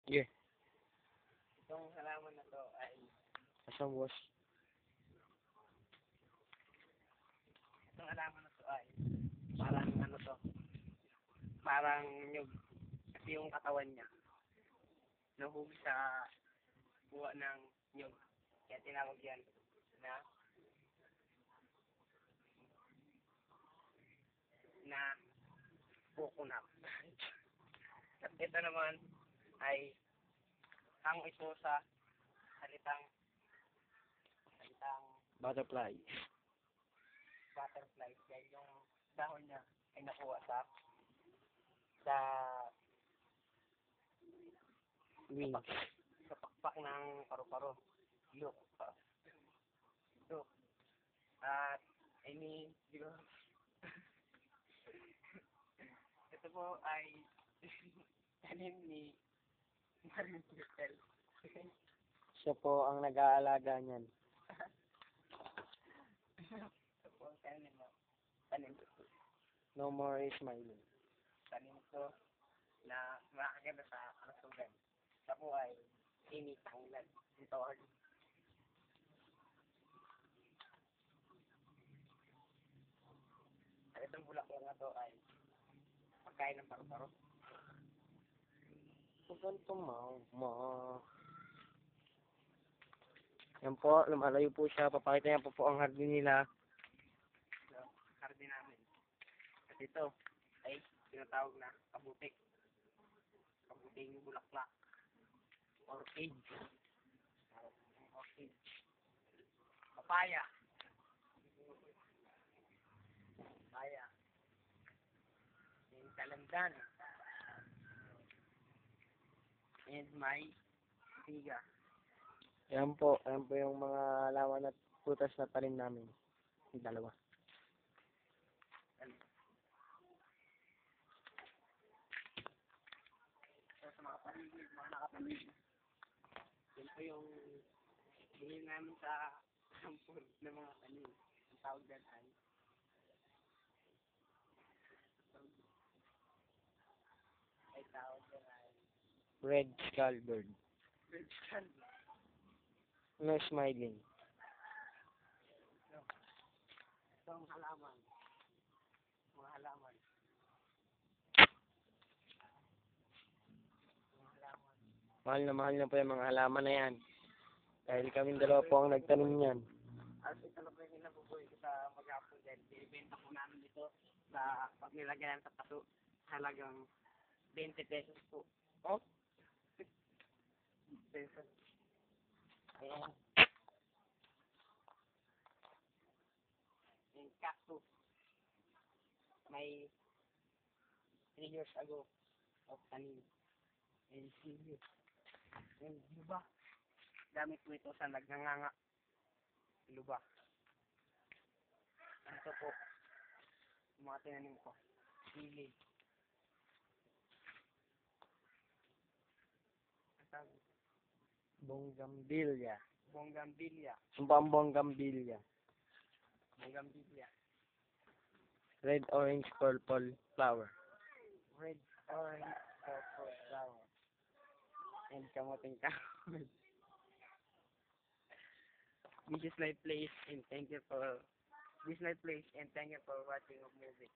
Yeah. Itong halaman na to ay, Asang was. itong halaman na to ay, parang ano to, parang nyug. Kasi yung katawan niya, nahuli sa buwa ng nyug. Kaya tinawag yan na coconut. At ito naman ay ang ito sa salitang Butterfly. butterfly. Kaya yung dahon niya ay nakuha sa Wings. sa pakpak ng paru-paro. Look. Look. At I mean, siguro ito po ay tanim ni Maring Cristel. Siya po ang nag-aalaga niyan. Ito po ang tanim mo. Tanim No more smiling. to na makakaganda sa kalusugan. Ito po ay tinitanglan. Ito ay at itong bulaklak na to ay pagkain ng paru-paro. Ganito ma. Yan po, lumalayo po siya. Papakita niya po ang hardin nila. So, hardin namin. At ito ay tinatawag na kabutik. Kabuting bulaklak. Orchid. Orchid. Papaya. Papaya. Yung kalandan. And may tiga. Yan po yung mga halaman at putas na tanim namin. Yung dalawa. So, sa mga paligid, mga nakapaligid. Yan po yung bilhin namin sa sampul ng mga tanim. Ang tawag dyan ay tawag dyan ay Red skull bird. red sand. No smiling. Ito ang halaman. Mga halaman. Mga halaman. Mahal na po yung mga halaman na yan. Dahil kaming dalawa po ang nagtanim niyan. At ito na po yung nabubuhay ko sa maghapon din. Binibenta po namin ito sa pag nilagyan sa paso. Halagang 20 pesos po. Oh? Pesos. Ayan. Yung cactus. May 3 years ago of tanim. And sige. Yung luba. Gamit po ito sa nagnanganga. Luba. Ito po. Yung mga tinanim ko. Sili. Bonggambilya. Bonggambilya. Ano ba ang bonggambilya? Bonggambilya. Red, orange, purple flower. Red, orange, purple flower. And kamuting kahoy. This is my place and thank you for watching of music.